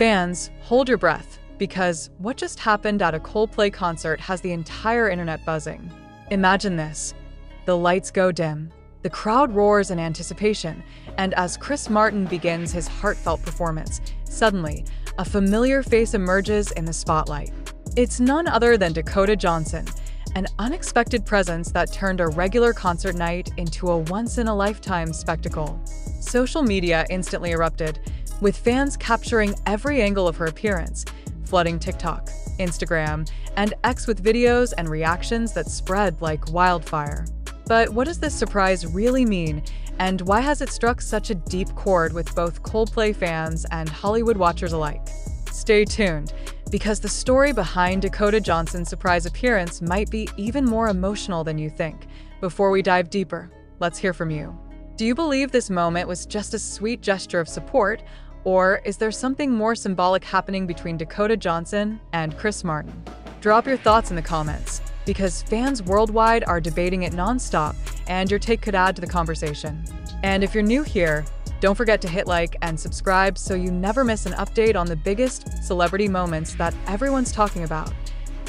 Fans, hold your breath, because what just happened at a Coldplay concert has the entire internet buzzing. Imagine this. The lights go dim, the crowd roars in anticipation, and as Chris Martin begins his heartfelt performance, suddenly, a familiar face emerges in the spotlight. It's none other than Dakota Johnson, an unexpected presence that turned a regular concert night into a once-in-a-lifetime spectacle. Social media instantly erupted, with fans capturing every angle of her appearance, flooding TikTok, Instagram, and X with videos and reactions that spread like wildfire. But what does this surprise really mean, and why has it struck such a deep chord with both Coldplay fans and Hollywood watchers alike? Stay tuned, because the story behind Dakota Johnson's surprise appearance might be even more emotional than you think. Before we dive deeper, let's hear from you. Do you believe this moment was just a sweet gesture of support, or is there something more symbolic happening between Dakota Johnson and Chris Martin? Drop your thoughts in the comments, because fans worldwide are debating it nonstop, and your take could add to the conversation. And if you're new here, don't forget to hit like and subscribe so you never miss an update on the biggest celebrity moments that everyone's talking about.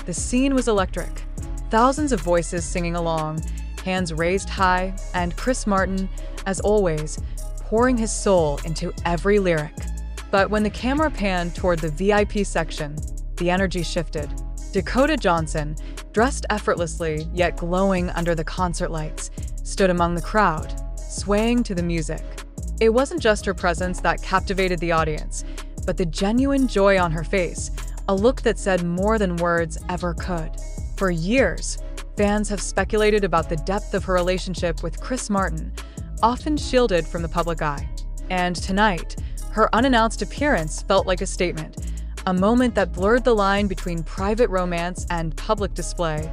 The scene was electric. Thousands of voices singing along, hands raised high, and Chris Martin, as always, pouring his soul into every lyric. But when the camera panned toward the VIP section, the energy shifted. Dakota Johnson, dressed effortlessly yet glowing under the concert lights, stood among the crowd, swaying to the music. It wasn't just her presence that captivated the audience, but the genuine joy on her face, a look that said more than words ever could. For years, fans have speculated about the depth of her relationship with Chris Martin, often shielded from the public eye. And tonight, her unannounced appearance felt like a statement, a moment that blurred the line between private romance and public display.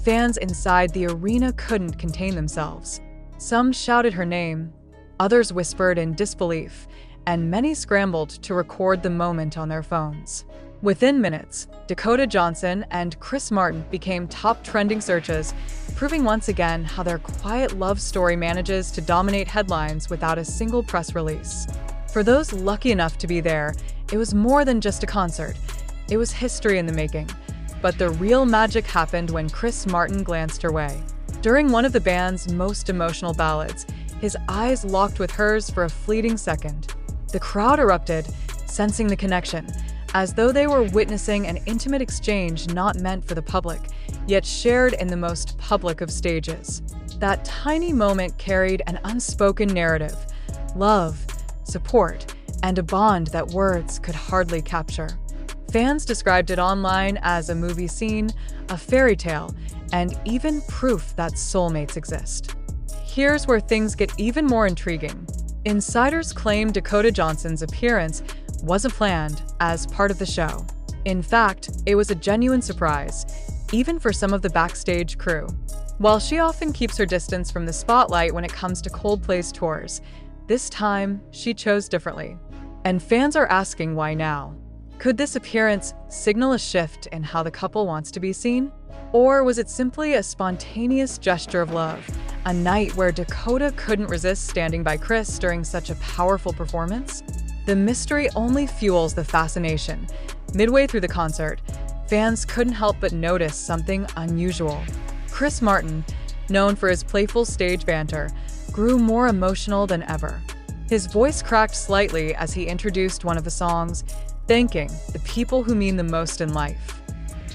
Fans inside the arena couldn't contain themselves. Some shouted her name, others whispered in disbelief, and many scrambled to record the moment on their phones. Within minutes, Dakota Johnson and Chris Martin became top trending searches, proving once again how their quiet love story manages to dominate headlines without a single press release. For those lucky enough to be there, it was more than just a concert. It was history in the making. But the real magic happened when Chris Martin glanced her way. During one of the band's most emotional ballads, his eyes locked with hers for a fleeting second. The crowd erupted, sensing the connection, as though they were witnessing an intimate exchange not meant for the public, yet shared in the most public of stages. That tiny moment carried an unspoken narrative: love, support, and a bond that words could hardly capture. Fans described it online as a movie scene, a fairy tale, and even proof that soulmates exist. Here's where things get even more intriguing. Insiders claim Dakota Johnson's appearance wasn't planned as part of the show. In fact, it was a genuine surprise, even for some of the backstage crew. While she often keeps her distance from the spotlight when it comes to Coldplay's tours, this time she chose differently. And fans are asking why now. Could this appearance signal a shift in how the couple wants to be seen? Or was it simply a spontaneous gesture of love, a night where Dakota couldn't resist standing by Chris during such a powerful performance? The mystery only fuels the fascination. Midway through the concert, fans couldn't help but notice something unusual. Chris Martin, known for his playful stage banter, grew more emotional than ever. His voice cracked slightly as he introduced one of the songs, thanking the people who mean the most in life.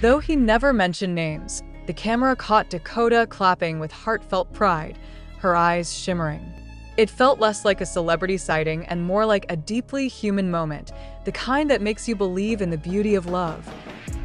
Though he never mentioned names, the camera caught Dakota clapping with heartfelt pride, her eyes shimmering. It felt less like a celebrity sighting and more like a deeply human moment, the kind that makes you believe in the beauty of love,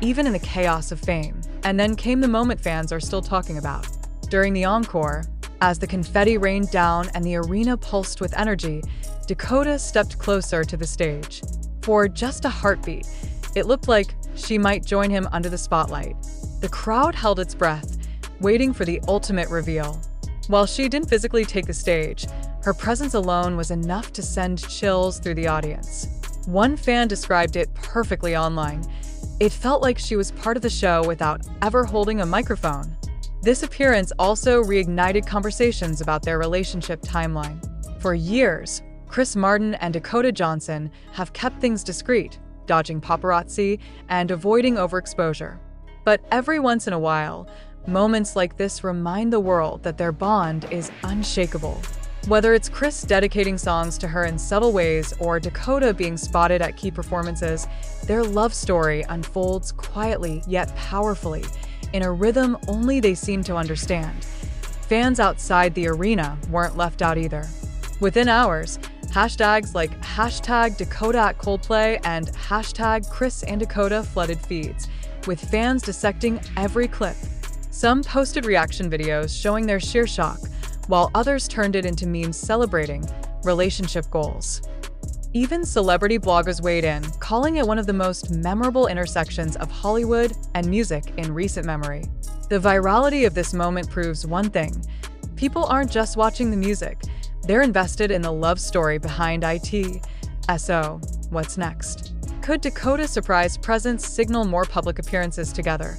even in the chaos of fame. And then came the moment fans are still talking about. During the encore, as the confetti rained down and the arena pulsed with energy, Dakota stepped closer to the stage. For just a heartbeat, it looked like she might join him under the spotlight. The crowd held its breath, waiting for the ultimate reveal. While she didn't physically take the stage, her presence alone was enough to send chills through the audience. One fan described it perfectly online. It felt like she was part of the show without ever holding a microphone. This appearance also reignited conversations about their relationship timeline. For years, Chris Martin and Dakota Johnson have kept things discreet, dodging paparazzi, and avoiding overexposure. But every once in a while, moments like this remind the world that their bond is unshakable. Whether it's Chris dedicating songs to her in subtle ways or Dakota being spotted at key performances, their love story unfolds quietly yet powerfully, in a rhythm only they seem to understand. Fans outside the arena weren't left out either. Within hours, hashtags like #Dakota@Coldplay and #Chris and Dakota flooded feeds, with fans dissecting every clip. Some posted reaction videos showing their sheer shock, while others turned it into memes celebrating relationship goals. Even celebrity bloggers weighed in, calling it one of the most memorable intersections of Hollywood and music in recent memory. The virality of this moment proves one thing: people aren't just watching the music, they're invested in the love story behind it. So, what's next? Could Dakota's surprise presence signal more public appearances together?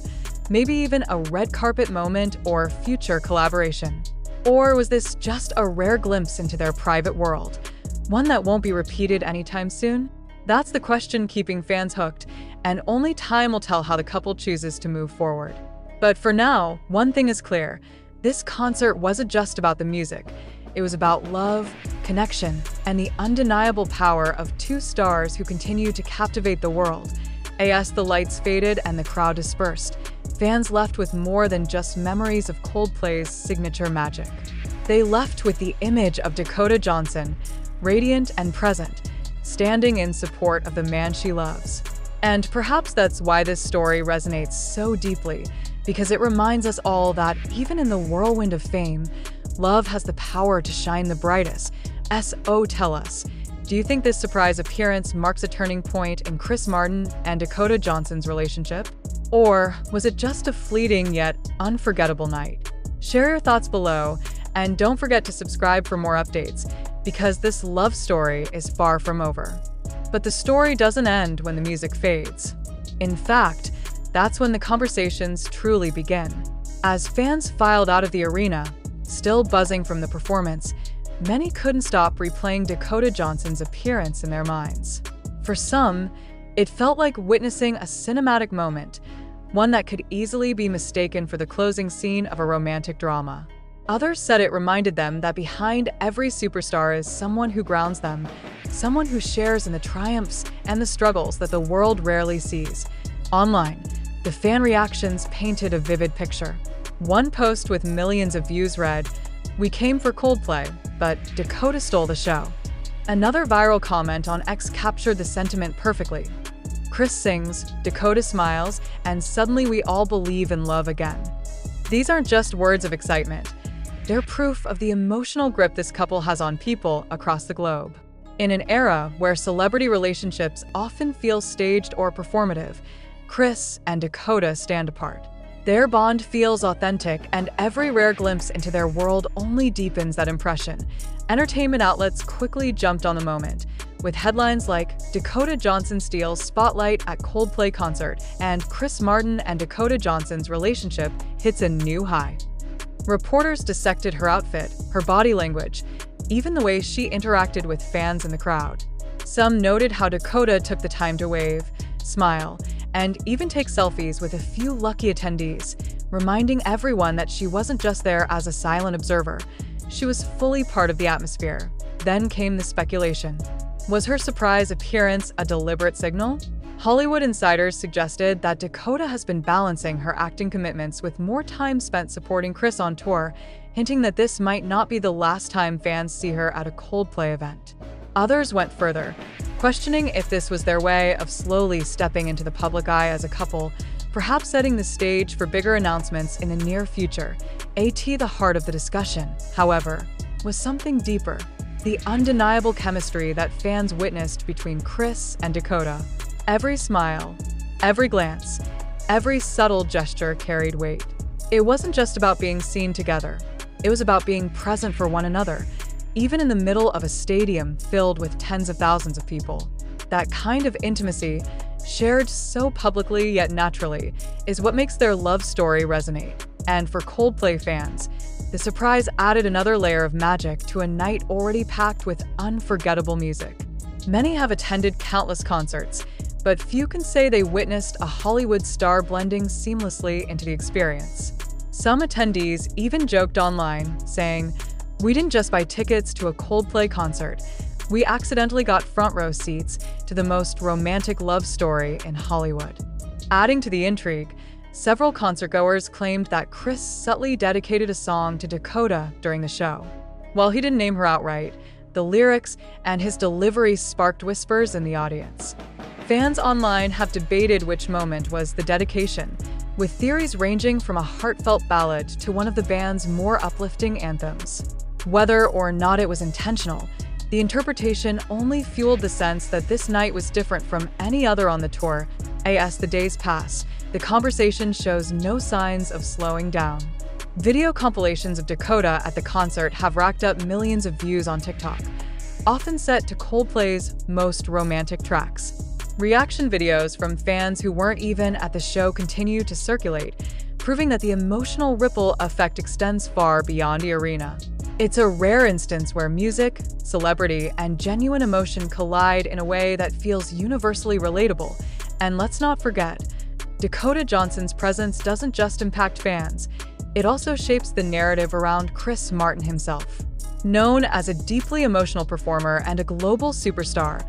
Maybe even a red carpet moment or future collaboration? Or was this just a rare glimpse into their private world, one that won't be repeated anytime soon? That's the question keeping fans hooked, and only time will tell how the couple chooses to move forward. But for now, one thing is clear: this concert wasn't just about the music. It was about love, connection, and the undeniable power of two stars who continue to captivate the world. As the lights faded and the crowd dispersed, fans left with more than just memories of Coldplay's signature magic. They left with the image of Dakota Johnson, radiant and present, standing in support of the man she loves. And perhaps that's why this story resonates so deeply, because it reminds us all that even in the whirlwind of fame, love has the power to shine the brightest. So tell us, do you think this surprise appearance marks a turning point in Chris Martin and Dakota Johnson's relationship? Or was it just a fleeting yet unforgettable night? Share your thoughts below, and don't forget to subscribe for more updates, because this love story is far from over. But the story doesn't end when the music fades. In fact, that's when the conversations truly begin. As fans filed out of the arena, still buzzing from the performance, many couldn't stop replaying Dakota Johnson's appearance in their minds. For some, it felt like witnessing a cinematic moment, one that could easily be mistaken for the closing scene of a romantic drama. Others said it reminded them that behind every superstar is someone who grounds them, someone who shares in the triumphs and the struggles that the world rarely sees. Online, the fan reactions painted a vivid picture. One post with millions of views read, "We came for Coldplay, but Dakota stole the show." Another viral comment on X captured the sentiment perfectly. Chris sings, Dakota smiles, and suddenly we all believe in love again. These aren't just words of excitement. They're proof of the emotional grip this couple has on people across the globe. In an era where celebrity relationships often feel staged or performative, Chris and Dakota stand apart. Their bond feels authentic, and every rare glimpse into their world only deepens that impression. Entertainment outlets quickly jumped on the moment, with headlines like Dakota Johnson steals spotlight at Coldplay concert and Chris Martin and Dakota Johnson's relationship hits a new high. Reporters dissected her outfit, her body language, even the way she interacted with fans in the crowd. Some noted how Dakota took the time to wave, smile, and even take selfies with a few lucky attendees, reminding everyone that she wasn't just there as a silent observer. She was fully part of the atmosphere. Then came the speculation. Was her surprise appearance a deliberate signal? Hollywood insiders suggested that Dakota has been balancing her acting commitments with more time spent supporting Chris on tour, hinting that this might not be the last time fans see her at a Coldplay event. Others went further, questioning if this was their way of slowly stepping into the public eye as a couple, perhaps setting the stage for bigger announcements in the near future. The heart of the discussion, however, was something deeper: the undeniable chemistry that fans witnessed between Chris and Dakota. Every smile, every glance, every subtle gesture carried weight. It wasn't just about being seen together. It was about being present for one another, even in the middle of a stadium filled with tens of thousands of people. That kind of intimacy, shared so publicly yet naturally, is what makes their love story resonate. And for Coldplay fans, the surprise added another layer of magic to a night already packed with unforgettable music. Many have attended countless concerts, but few can say they witnessed a Hollywood star blending seamlessly into the experience. Some attendees even joked online, saying, "We didn't just buy tickets to a Coldplay concert. We accidentally got front row seats to the most romantic love story in Hollywood." Adding to the intrigue, several concertgoers claimed that Chris subtly dedicated a song to Dakota during the show. While he didn't name her outright, the lyrics and his delivery sparked whispers in the audience. Fans online have debated which moment was the dedication, with theories ranging from a heartfelt ballad to one of the band's more uplifting anthems. Whether or not it was intentional, the interpretation only fueled the sense that this night was different from any other on the tour. As the days pass, the conversation shows no signs of slowing down. Video compilations of Dakota at the concert have racked up millions of views on TikTok, often set to Coldplay's most romantic tracks. Reaction videos from fans who weren't even at the show continue to circulate, proving that the emotional ripple effect extends far beyond the arena. It's a rare instance where music, celebrity, and genuine emotion collide in a way that feels universally relatable. And let's not forget, Dakota Johnson's presence doesn't just impact fans, it also shapes the narrative around Chris Martin himself. Known as a deeply emotional performer and a global superstar,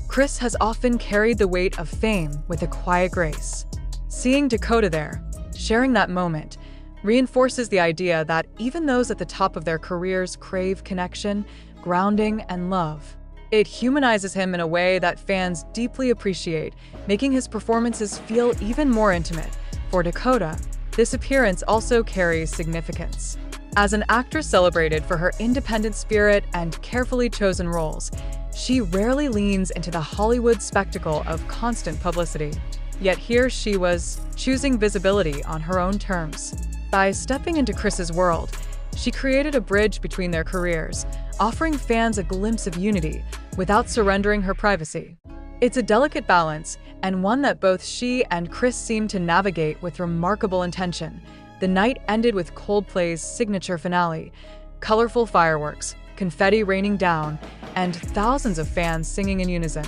Chris has often carried the weight of fame with a quiet grace. Seeing Dakota there, sharing that moment, reinforces the idea that even those at the top of their careers crave connection, grounding, and love. It humanizes him in a way that fans deeply appreciate, making his performances feel even more intimate. For Dakota, this appearance also carries significance. As an actress celebrated for her independent spirit and carefully chosen roles, she rarely leans into the Hollywood spectacle of constant publicity. Yet here she was, choosing visibility on her own terms. By stepping into Chris's world, she created a bridge between their careers, offering fans a glimpse of unity without surrendering her privacy. It's a delicate balance, and one that both she and Chris seem to navigate with remarkable intention. The night ended with Coldplay's signature finale, colorful fireworks, confetti raining down, and thousands of fans singing in unison.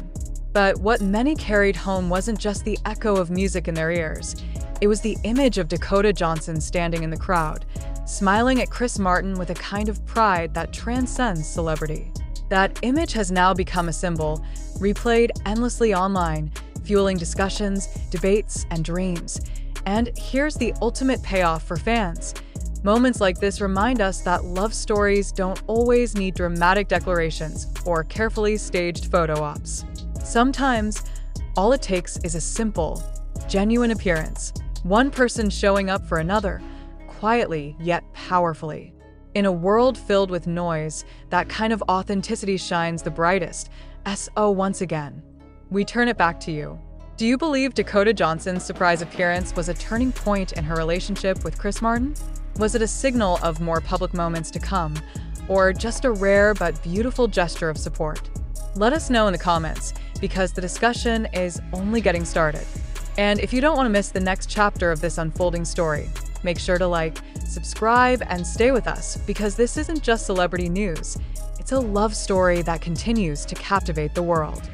But what many carried home wasn't just the echo of music in their ears. It was the image of Dakota Johnson standing in the crowd, smiling at Chris Martin with a kind of pride that transcends celebrity. That image has now become a symbol, replayed endlessly online, fueling discussions, debates, and dreams. And here's the ultimate payoff for fans. Moments like this remind us that love stories don't always need dramatic declarations or carefully staged photo ops. Sometimes, all it takes is a simple, genuine appearance, one person showing up for another, quietly yet powerfully. In a world filled with noise, that kind of authenticity shines the brightest. So once again, we turn it back to you. Do you believe Dakota Johnson's surprise appearance was a turning point in her relationship with Chris Martin? Was it a signal of more public moments to come, or just a rare but beautiful gesture of support? Let us know in the comments, because the discussion is only getting started. And if you don't want to miss the next chapter of this unfolding story, make sure to like, subscribe, and stay with us, because this isn't just celebrity news. It's a love story that continues to captivate the world.